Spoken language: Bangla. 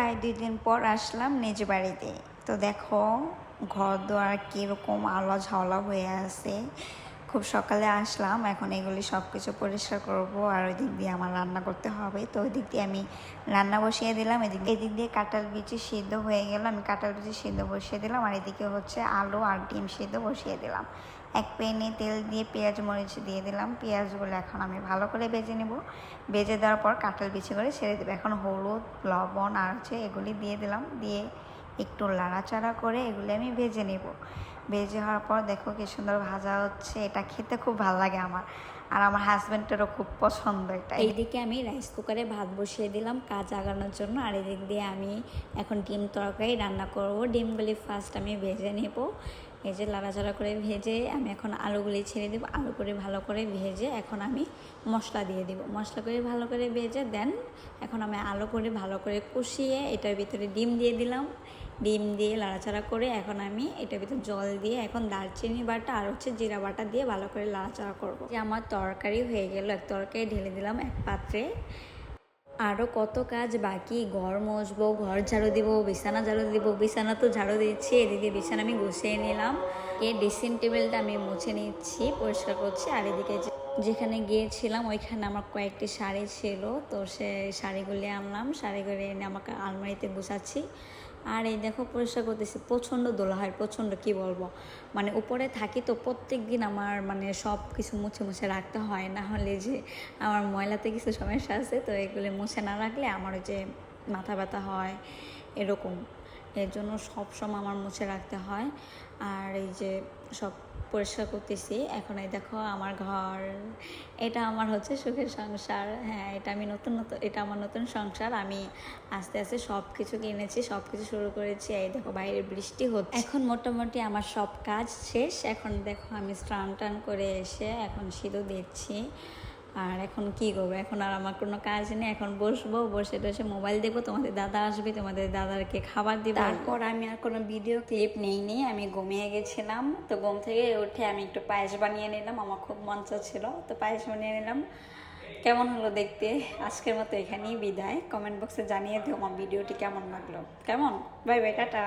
প্রায় 2 দিন পর আসলাম নিজ বাড়িতে। তো দেখো ঘর দুয়ার কীরকম আলো ঝাওলা হয়ে আছে। খুব সকালে আসলাম, এখন এগুলি সব কিছু পরিষ্কার করব আর ওই দিক দিয়ে আমার রান্না করতে হবে। তো ওই দিক দিয়ে আমি রান্না বসিয়ে দিলাম, এদিক দিয়ে কাঁঠাল বিচি সিদ্ধ হয়ে গেল, আমি কাঁঠাল বিচি সিদ্ধ বসিয়ে দিলাম। আর এদিকে হচ্ছে আলু আর ডিম সিদ্ধ বসিয়ে দিলাম। এক প্যানে তেল দিয়ে পেঁয়াজ মরিচ দিয়ে দিলাম। পেঁয়াজগুলো এখন আমি ভালো করে ভেজে নেব। ভেজে দেওয়ার পর কাঁঠাল বিচি করে ছেড়ে দেবো। এখন হলুদ লবণ আর হচ্ছে এগুলি দিয়ে দিলাম, দিয়ে একটু লাড়াচাড়া করে এগুলি আমি ভেজে নেব। ভেজে হওয়ার পর দেখো কি সুন্দর ভাজা হচ্ছে, এটা খেতে খুব ভালো লাগে আমার, আর আমার হাজব্যান্ডেরও খুব পছন্দ এটা। এইদিকে আমি রাইস কুকারে ভাত বসিয়ে দিলাম কাজ আগানোর জন্য, আর এদিক দিয়ে আমি এখন ডিম তরকারি রান্না করব। ডিমগুলি ফার্স্ট আমি ভেজে নেব, এই যে লাড়াচাড়া করে ভেজে আমি এখন আলুগুলি ছেড়ে দেবো। আলু করে ভালো করে ভেজে এখন আমি মশলা দিয়ে দেবো। মশলা করে ভালো করে ভেজে দেন এখন আমি আলু করে ভালো করে কষিয়ে এটার ভিতরে ডিম দিয়ে দিলাম। ডিম দিয়ে লাড়াচাড়া করে এখন আমি এটার ভিতরে জল দিয়ে এখন দারচিনি বাটা আর হচ্ছে জিরা বাটা দিয়ে ভালো করে লাড়াচাড়া করব। যে আমার তরকারি হয়ে গেল, এক তরকারি ঢেলে দিলাম এক পাত্রে। আরও কত কাজ বাকি, ঘর মুছবো, ঘর ঝাড়ু দিব, বিছানা ঝাড়ু দিব। বিছানা তো ঝাড়ু দিচ্ছি, এদিকে বিছানা আমি গুছিয়ে নিলাম। ড্রেসিং টেবিলটা আমি মুছে নিচ্ছি, পরিষ্কার করছি। আর এদিকে যেখানে গিয়েছিলাম ওইখানে আমার কয়েকটি শাড়ি ছিল, তো সে শাড়িগুলি আনলাম। শাড়িগুলি এনে আমাকে আলমারিতে গুছাচ্ছি। আর এই দেখো পরিষ্কার করতেছি, প্রচণ্ড দোলা হয়, প্রচণ্ড কি বলবো, মানে উপরে থাকি তো প্রত্যেক দিন আমার মানে সব কিছু মুছে মুছে রাখতে হয়, না হলে যে আমার ময়লাতে কিছু সমস্যা আছে, তো এগুলো মুছে না রাখলে আমার ওই যে মাথা ব্যথা হয় এরকম, এর জন্য সবসময় আমার মুছে রাখতে হয়। আর এই যে সব পরিষ্কার করতেছি। এখন এই দেখো আমার ঘর, এটা আমার হচ্ছে সুখের সংসার। হ্যাঁ, এটা আমার নতুন সংসার। আমি আস্তে আস্তে সব কিছু কিনেছি, সব কিছু শুরু করেছি। এই দেখো বাইরে বৃষ্টি হচ্ছে। এখন মোটামুটি আমার সব কাজ শেষ। এখন দেখো আমি স্নান টান করে এসে এখন সিঁদুর দিচ্ছি। আর এখন কি করবো, এখন আর আমার কোনো কাজ নেই। এখন বসবো, বসে টসে মোবাইল দেখবো, তোমাদের দাদা আসবে, তোমাদের দাদাকে খাবার দেবো। তারপর আমি আর কোনো ভিডিও ক্লিপ নেইনি, আমি ঘুমিয়ে গেছিলাম। তো ঘুম থেকে উঠে আমি একটু পায়েস বানিয়ে নিলাম, আমার খুব মন চাচ্ছিল, তো পায়েস বানিয়ে নিলাম। কেমন হলো দেখতে? আজকের মতো এখানেই বিদায়। কমেন্ট বক্সে জানিয়ে দিও আমার ভিডিওটি কেমন লাগলো। কেমন, বাই বাই, টাটা।